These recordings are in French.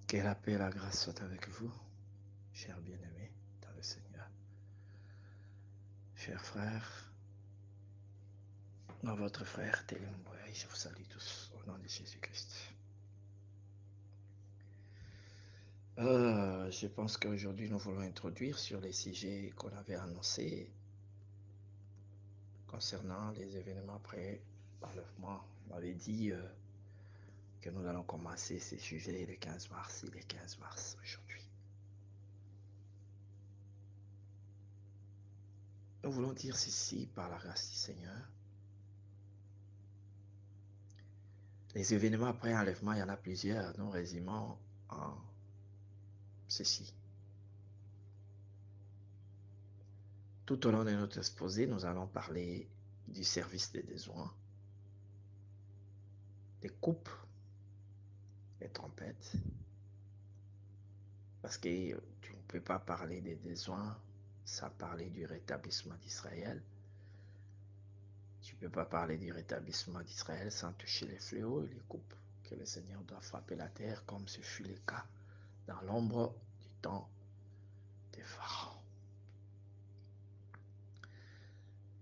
Que la paix et la grâce soient avec vous, chers bien-aimés dans le Seigneur. Chers frères, dans votre frère Télémboy, je vous salue tous au nom de Jésus-Christ. Je pense qu'aujourd'hui nous voulons introduire sur les sujets qu'on avait annoncés concernant les événements après l'enlèvement. On avait dit que nous allons commencer ces sujets le 15 mars. Il est 15 mars aujourd'hui. Nous voulons dire ceci par la grâce du Seigneur. Les événements après l'enlèvement, il y en a plusieurs. Nous résumons en ceci. Tout au long de notre exposé, nous allons parler du service des besoins, des coupes, des trompettes, parce que tu ne peux pas parler des besoins sans parler du rétablissement d'Israël. Tu ne peux pas parler du rétablissement d'Israël sans toucher les fléaux et les coupes que le Seigneur doit frapper la terre, comme ce fut le cas dans l'ombre du temps des pharaons.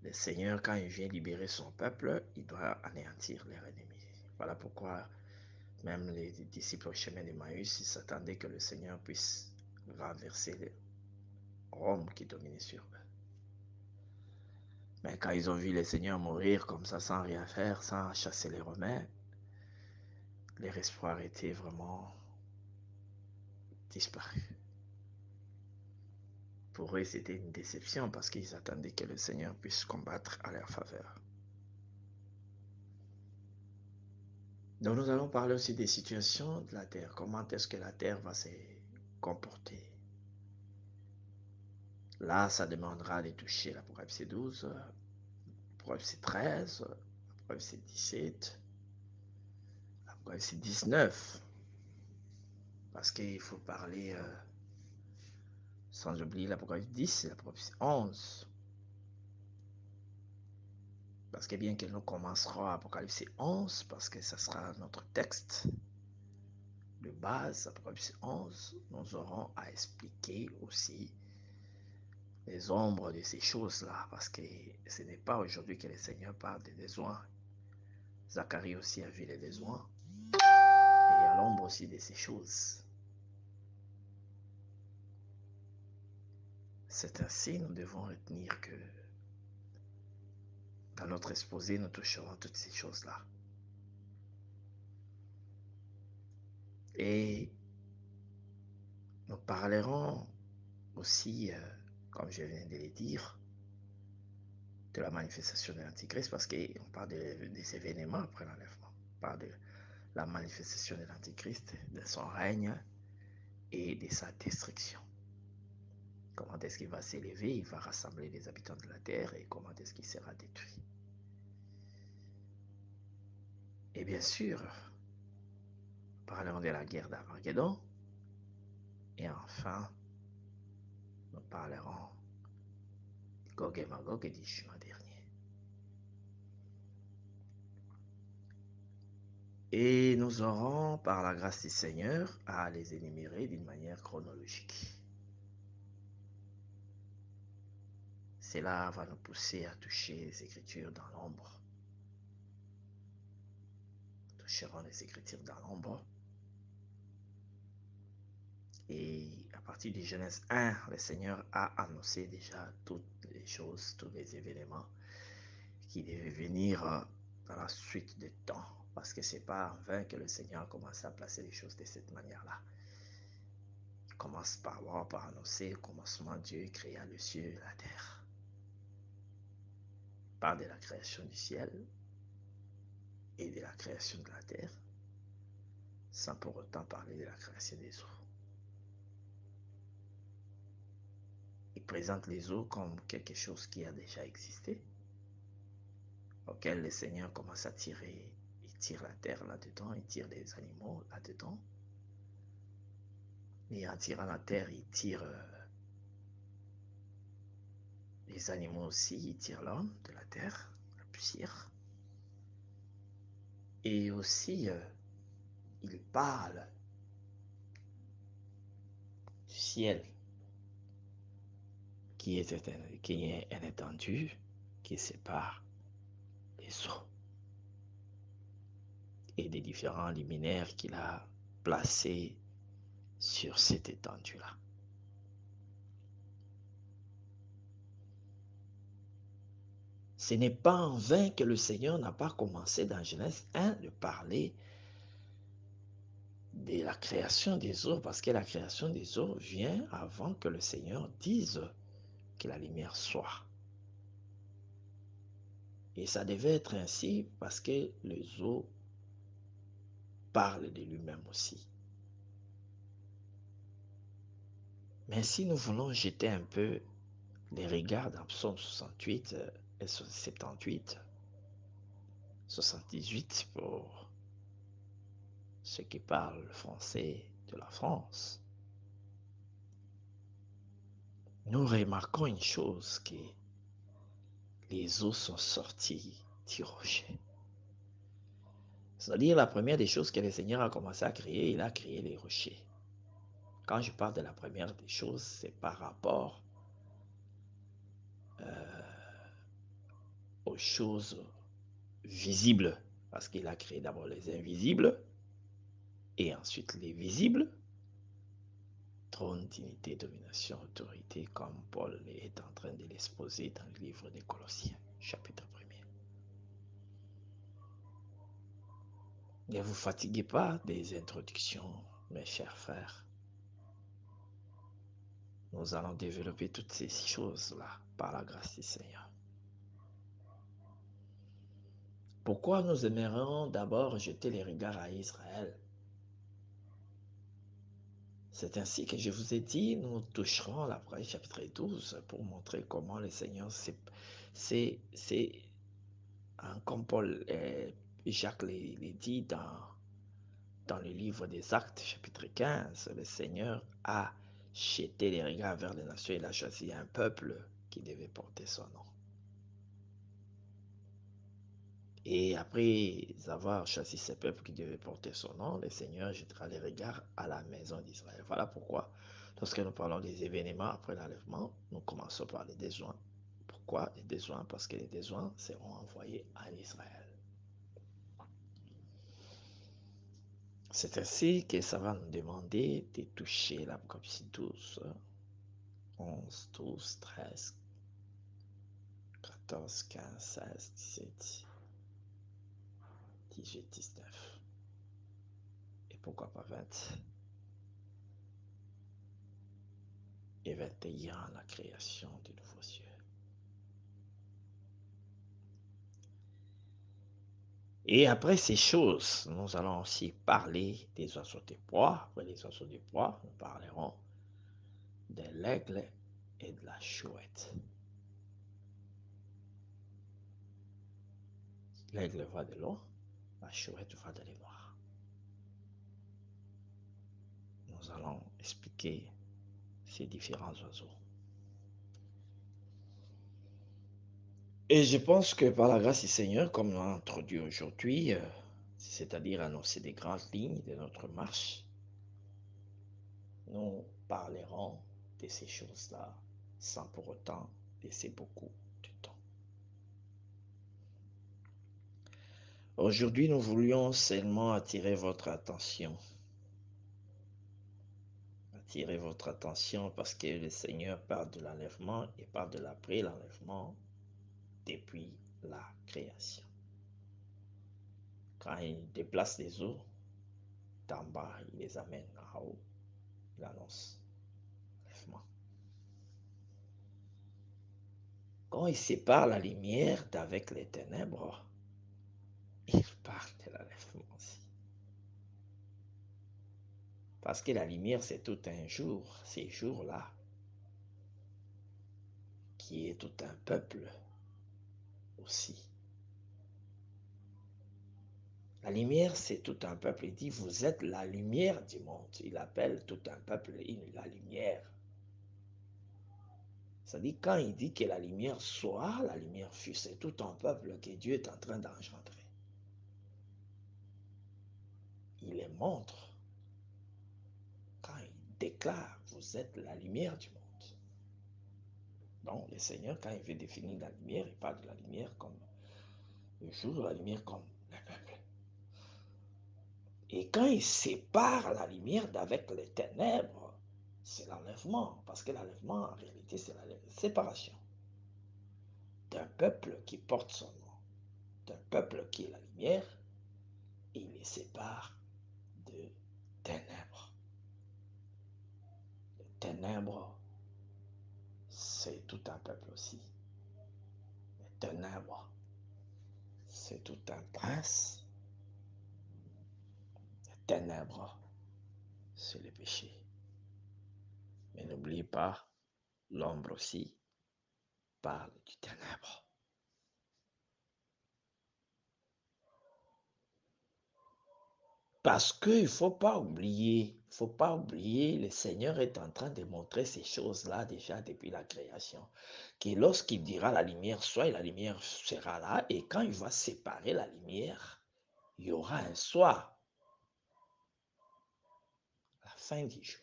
Le Seigneur, quand il vient libérer son peuple, il doit anéantir leurs ennemis. Voilà pourquoi même les disciples au chemin d'Emmaüs, ils s'attendaient que le Seigneur puisse renverser Rome qui dominait sur eux. Mais quand ils ont vu le Seigneur mourir comme ça, sans rien faire, sans chasser les Romains, leur espoir était vraiment disparu. Pour eux, c'était une déception parce qu'ils attendaient que le Seigneur puisse combattre à leur faveur. Donc nous allons parler aussi des situations de la terre. Comment est-ce que la terre va se comporter? Là, ça demandera de toucher l'Apocalypse 12, l'Apocalypse 13, l'Apocalypse 17, l'Apocalypse 19. Parce qu'il faut parler, sans oublier l'Apocalypse 10 et l'Apocalypse 11. Parce que bien que nous commencerons Apocalypse 11, parce que ça sera notre texte de base, Apocalypse 11, nous aurons à expliquer aussi les ombres de ces choses-là, parce que ce n'est pas aujourd'hui que le Seigneur parle des besoins. Zacharie aussi a vu les besoins, et il y a l'ombre aussi de ces choses. C'est ainsi, nous devons retenir que dans notre exposé, nous toucherons toutes ces choses-là. Et nous parlerons aussi, comme je viens de le dire, de la manifestation de l'Antichrist, parce qu'on parle des événements après l'enlèvement. On parle de la manifestation de l'Antichrist, de son règne et de sa destruction. Comment est-ce qu'il va s'élever? Il va rassembler les habitants de la terre et comment est-ce qu'il sera détruit? Et bien sûr, nous parlerons de la guerre d'Armageddon. Et enfin, nous parlerons de Gog et Magog et du jugement dernier. Et nous aurons, par la grâce du Seigneur, à les énumérer d'une manière chronologique. Cela va nous pousser à toucher les Écritures dans l'ombre. Nous toucherons les Écritures dans l'ombre. Et à partir du Genèse 1, le Seigneur a annoncé déjà toutes les choses, tous les événements qui devaient venir dans la suite des temps. Parce que ce n'est pas en vain que le Seigneur a commencé à placer les choses de cette manière-là. Il commence par annoncer au commencement, Dieu créa le ciel et la terre. Il parle de la création du ciel et de la création de la terre, sans pour autant parler de la création des eaux. Il présente les eaux comme quelque chose qui a déjà existé, auquel le Seigneur commence à tirer. Il tire la terre là-dedans, il tire les animaux là-dedans. Et en tirant la terre, il tire les animaux aussi, il tire l'homme de la terre, la poussière. Et aussi, il parle ciel qui est une étendue qui sépare les eaux et des différents luminaires qu'il a placés sur cette étendue-là. Ce n'est pas en vain que le Seigneur n'a pas commencé dans Genèse 1 de parler de la création des eaux, parce que la création des eaux vient avant que le Seigneur dise que la lumière soit. Et ça devait être ainsi parce que les eaux parlent de lui-même aussi. Mais si nous voulons jeter un peu les regards dans Psaume 68 et 78, 78 pour ceux qui parlent français de la France, nous remarquons une chose, que les eaux sont sorties du rocher. C'est-à-dire la première des choses que le Seigneur a commencé à créer, il a créé les rochers. Quand je parle de la première des choses, c'est par rapport aux choses visibles, parce qu'il a créé d'abord les invisibles et ensuite les visibles. Trône, dignité, domination, autorité, comme Paul est en train de l'exposer dans le livre des Colossiens, chapitre 1er. Ne vous fatiguez pas des introductions, mes chers frères. Nous allons développer toutes ces choses-là par la grâce du Seigneur. Pourquoi nous aimerions d'abord jeter les regards à Israël? C'est ainsi que je vous ai dit, nous toucherons l'Apocalypse chapitre 12 pour montrer comment le Seigneur, c'est comme Paul et Jacques les dit dans le livre des Actes chapitre 15, le Seigneur a jeté les regards vers les nations, il a choisi un peuple qui devait porter son nom. Et après avoir choisi ce peuple qui devait porter son nom, le Seigneur jettera les regards à la maison d'Israël. Voilà pourquoi, lorsque nous parlons des événements après l'enlèvement, nous commençons par les besoins. Pourquoi les besoins? Parce que les besoins seront envoyés à Israël. C'est ainsi que ça va nous demander de toucher l'Apocalypse 12, 11, 12, 13, 14, 15, 16, 17, 18, 19. Et pourquoi pas 20? Et 21, la création du nouveau ciel. Et après ces choses, nous allons aussi parler des oiseaux de proie. Après les oiseaux de proie, nous parlerons de l'aigle et de la chouette. L'aigle va de l'eau, la chouette va de l'émoi. Nous allons expliquer ces différents oiseaux. Et je pense que par la grâce du Seigneur, comme nous l'avons introduit aujourd'hui, c'est-à-dire annoncer des grandes lignes de notre marche, nous parlerons de ces choses-là sans pour autant laisser beaucoup de temps. Aujourd'hui, nous voulions seulement attirer votre attention. Attirer votre attention parce que le Seigneur parle de l'enlèvement et parle de l'après-l'enlèvement depuis la création. Quand il déplace les eaux d'en bas, il les amène en haut, il annonce l'enlèvement. Quand il sépare la lumière d'avec les ténèbres, il parle de l'enlèvement aussi. Parce que la lumière, c'est tout un jour, ces jours-là, qui est tout un peuple aussi. La lumière, c'est tout un peuple. Il dit, vous êtes la lumière du monde. Il appelle tout un peuple la lumière. C'est-à-dire, quand il dit que la lumière soit, la lumière fut, c'est tout un peuple que Dieu est en train d'engendrer. Il les montre. Quand il déclare, vous vous êtes la lumière du monde. Donc, le Seigneur, quand il veut définir la lumière, il parle de la lumière comme le jour, la lumière comme le peuple. Et quand il sépare la lumière d'avec les ténèbres, c'est l'enlèvement. Parce que l'enlèvement, en réalité, c'est la séparation d'un peuple qui porte son nom, d'un peuple qui est la lumière, et il les sépare de ténèbres. Les ténèbres, c'est tout un peuple aussi. Les ténèbres, c'est tout un prince. Les ténèbres, c'est le péché. Mais n'oubliez pas, l'ombre aussi parle du ténèbre. Parce qu'il ne faut pas oublier, le Seigneur est en train de montrer ces choses-là déjà depuis la création. Que lorsqu'il dira la lumière soit, et la lumière sera là, et quand il va séparer la lumière, il y aura un soir, la fin du jour.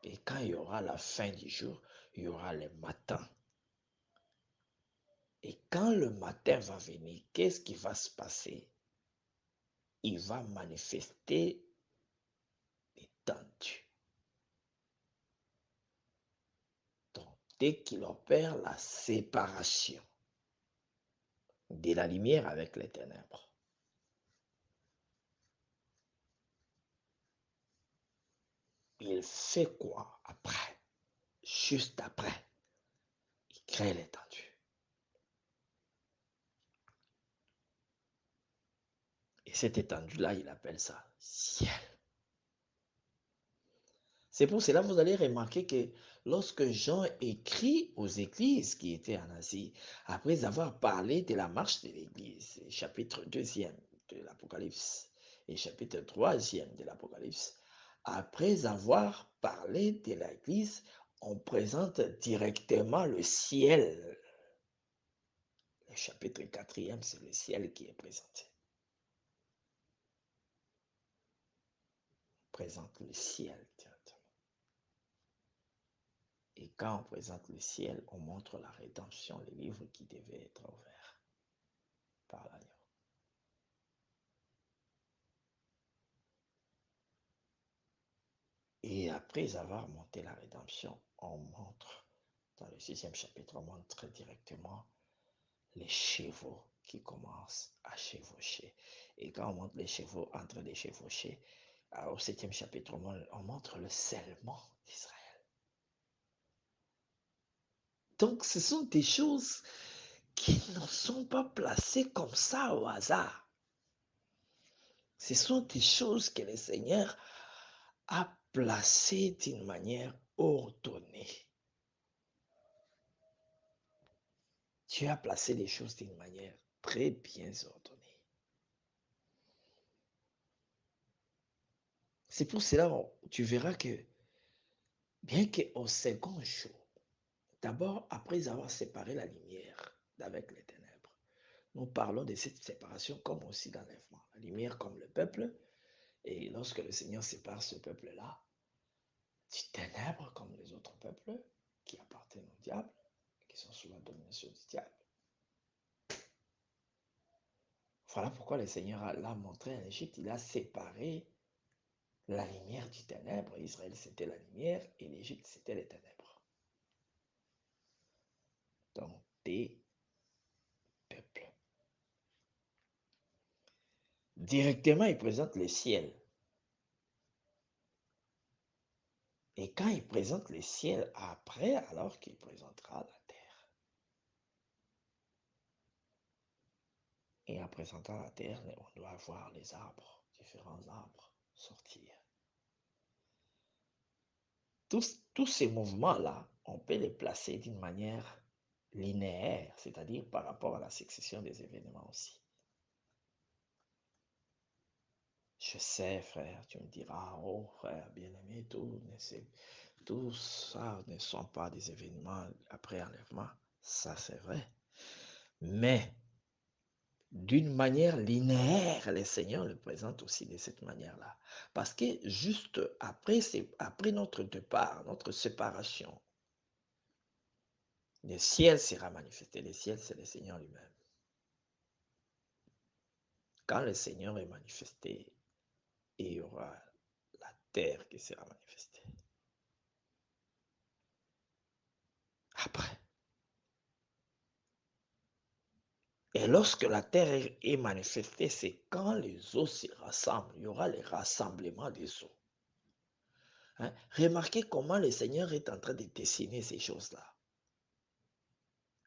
Et quand il y aura la fin du jour, il y aura le matin. Et quand le matin va venir, qu'est-ce qui va se passer? Il va manifester l'étendue. Donc, dès qu'il opère la séparation de la lumière avec les ténèbres, il fait quoi après? Juste après, il crée l'étendue. Et cette étendue-là, il appelle ça ciel. C'est pour cela que vous allez remarquer que lorsque Jean écrit aux églises qui étaient en Asie, après avoir parlé de la marche de l'église, chapitre 2e de l'Apocalypse et chapitre 3e de l'Apocalypse, après avoir parlé de l'église, on présente directement le ciel. Le chapitre 4e, c'est le ciel qui est présenté. On présente le ciel directement. Et quand on présente le ciel, on montre la rédemption, le livre qui devait être ouvert par l'agneau. Et après avoir monté la rédemption, on montre, dans le 6e chapitre, on montre directement les chevaux qui commencent à chevaucher. Et quand on montre les chevaux en train de chevaucher, au 7e chapitre, on montre le scellement d'Israël. Donc, ce sont des choses qui ne sont pas placées comme ça au hasard. Ce sont des choses que le Seigneur a placées d'une manière ordonnée. Dieu a placé les choses d'une manière très bien ordonnée. C'est pour cela que tu verras que, bien qu'au second jour, d'abord après avoir séparé la lumière d'avec les ténèbres, nous parlons de cette séparation comme aussi d'enlèvement. La lumière comme le peuple, et lorsque le Seigneur sépare ce peuple-là, du ténèbres comme les autres peuples qui appartiennent au diable, qui sont sous la domination du diable. Voilà pourquoi le Seigneur l'a montré en Égypte, il a séparé la lumière du ténèbre. Israël, c'était la lumière et l'Égypte, c'était les ténèbres. Donc, des peuples. Directement, il présente le ciel. Et quand il présente le ciel, après, alors qu'il présentera la terre. Et en présentant la terre, on doit voir les arbres, différents arbres, sortir. Tous ces mouvements-là, on peut les placer d'une manière linéaire, c'est-à-dire par rapport à la succession des événements aussi. Je sais, frère, tu me diras, oh frère bien-aimé, tout ça ne sont pas des événements après enlèvement. Ça, c'est vrai. Mais d'une manière linéaire, le Seigneur le présente aussi de cette manière-là. Parce que juste après, après notre départ, notre séparation, le ciel sera manifesté. Le ciel, c'est le Seigneur lui-même. Quand le Seigneur est manifesté, il y aura la terre qui sera manifestée. Après. Et lorsque la terre est manifestée, c'est quand les eaux se rassemblent. Il y aura le rassemblement des eaux. Hein? Remarquez comment le Seigneur est en train de dessiner ces choses-là.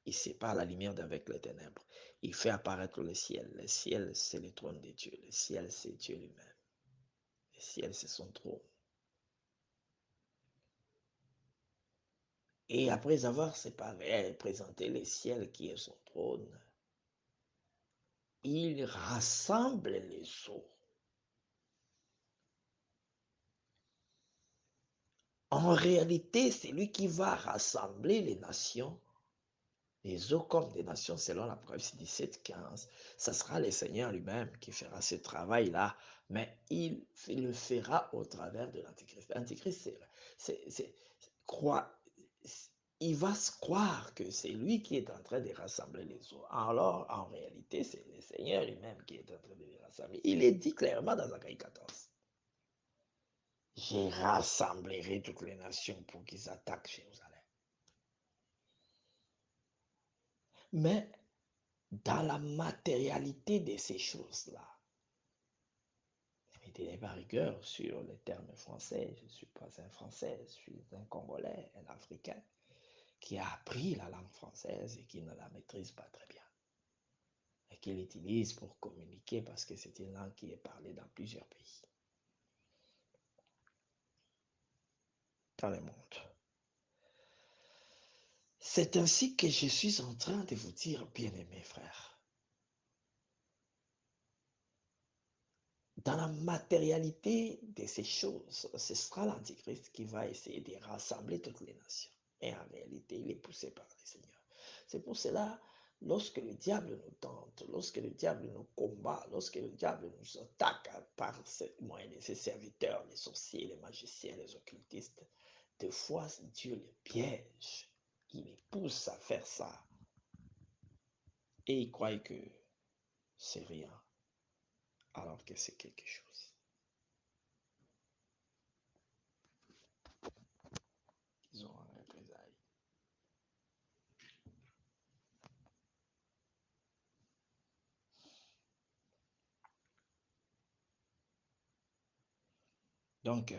Il sépare la lumière d'avec les ténèbres. Il fait apparaître le ciel. Le ciel, c'est le trône de Dieu. Le ciel, c'est Dieu lui-même. Le ciel, c'est son trône. Et après avoir séparé et présenté le ciel qui est son trône, il rassemble les eaux. En réalité, c'est lui qui va rassembler les nations, les eaux comme des nations, selon l'Apocalypse 17, 15. Ce sera le Seigneur lui-même qui fera ce travail-là, mais il le fera au travers de l'Antichrist. L'Antichrist, il va se croire que c'est lui qui est en train de rassembler les eaux. Alors, en réalité, c'est le Seigneur lui-même qui est en train de les rassembler. Il est dit clairement dans Zacharie 14. Je rassemblerai toutes les nations pour qu'ils attaquent Jérusalem. Mais dans la matérialité de ces choses-là, ne me tenez pas rigueur sur les termes français. Je ne suis pas un Français, je suis un Congolais, un Africain qui a appris la langue française et qui ne la maîtrise pas très bien. Et qui l'utilise pour communiquer parce que c'est une langue qui est parlée dans plusieurs pays dans le monde. C'est ainsi que je suis en train de vous dire, bien-aimés frères, dans la matérialité de ces choses, ce sera l'Antichrist qui va essayer de rassembler toutes les nations. Et en réalité, il est poussé par le Seigneur. C'est pour cela, lorsque le diable nous tente, lorsque le diable nous combat, lorsque le diable nous attaque par ce moyen de ses serviteurs, les sorciers, les magiciens, les occultistes, des fois, Dieu les piège. Il les pousse à faire ça. Et ils croient que c'est rien, alors que c'est quelque chose. Ils ont un représailles. Donc,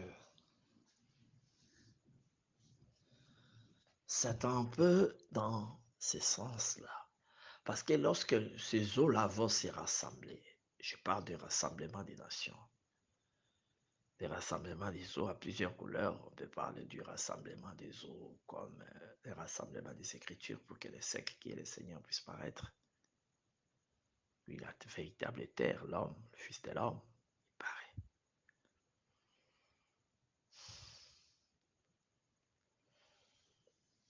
c'est un peu dans ce sens-là. Parce que lorsque ces eaux-là vont se rassembler, je parle du rassemblement des nations, des rassemblements des eaux à plusieurs couleurs. On peut parler du rassemblement des eaux comme le rassemblement des Écritures pour que le sec qui est le Seigneur puisse paraître. Puis la véritable terre, l'homme, le Fils de l'homme, il paraît.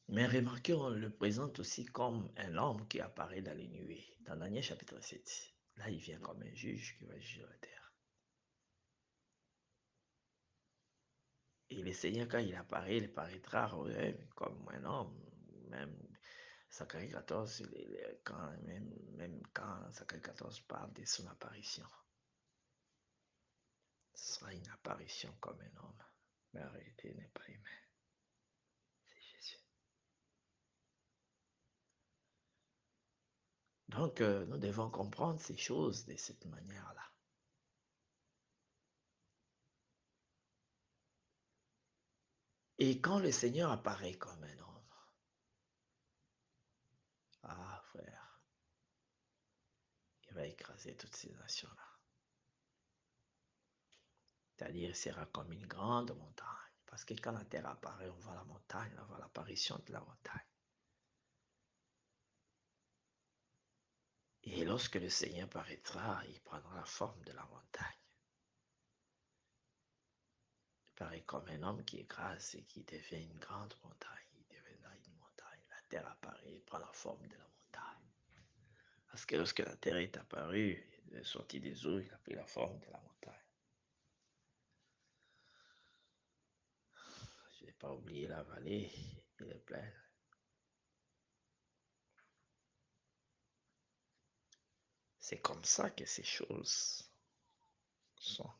Mais remarquez, on le présente aussi comme un homme qui apparaît dans les nuées. Dans Daniel chapitre 7, là, il vient comme un juge qui va juger la terre. Et le Seigneur, quand il apparaît, il paraîtra comme un homme. Même Zacharie 14, même quand Zacharie 14 parle de son apparition, ce sera une apparition comme un homme. Mais en réalité, il n'est pas humain. C'est Jésus. Donc, nous devons comprendre ces choses de cette manière-là. Et quand le Seigneur apparaît comme un homme, ah frère, il va écraser toutes ces nations-là. C'est-à-dire, il sera comme une grande montagne. Parce que quand la terre apparaît, on voit la montagne, on voit l'apparition de la montagne. Et lorsque le Seigneur paraîtra, il prendra la forme de la montagne. Il paraît comme un homme qui écrase et qui devient une grande montagne. Il deviendra une montagne. La terre apparaît, il prend la forme de la montagne. Parce que lorsque la terre est apparue, il est sorti des eaux, il a pris la forme de la montagne. Je n'ai pas oublié la vallée et les plaines. C'est comme ça que ces choses sont.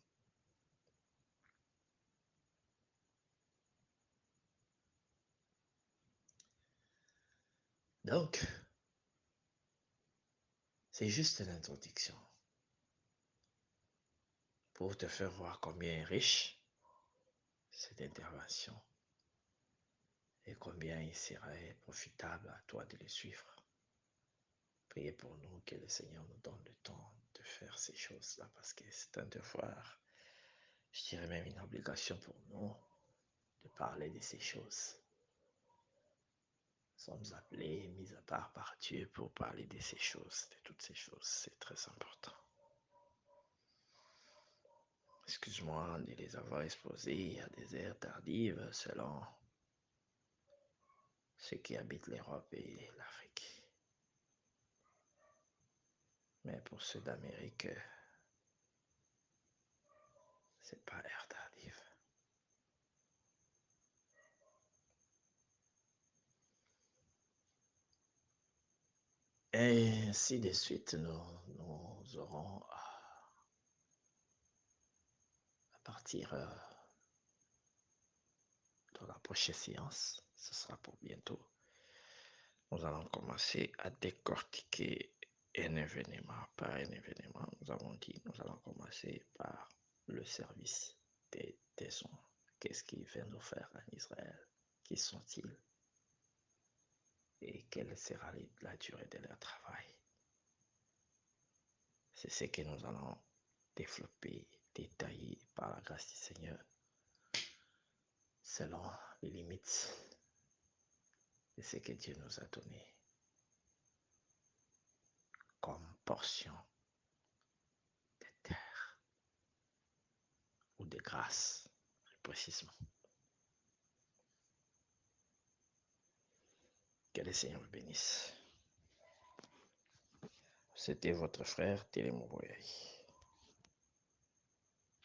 Donc, c'est juste une introduction pour te faire voir combien est riche cette intervention et combien il serait profitable à toi de le suivre. Priez pour nous que le Seigneur nous donne le temps de faire ces choses-là parce que c'est un devoir, je dirais même une obligation pour nous de parler de ces choses. Nous sommes appelés, mis à part par Dieu pour parler de ces choses, de toutes ces choses. C'est très important. Excuse-moi de les avoir exposés à des aires tardives selon ceux qui habitent l'Europe et l'Afrique. Mais pour ceux d'Amérique, c'est pas ère tardive. Et ainsi de suite, nous aurons à partir de la prochaine séance, ce sera pour bientôt. Nous allons commencer à décortiquer un événement par un événement. Nous avons dit, nous allons commencer par le service des tessons. Qu'est-ce qu'ils viennent nous faire en Israël? Qui sont-ils? Et quelle sera la durée de leur travail? C'est ce que nous allons développer, détailler par la grâce du Seigneur, selon les limites de ce que Dieu nous a donné comme portion de terre ou de grâce, plus précisément. Que le Seigneur vous bénisse. C'était votre frère Télémo Boyaï.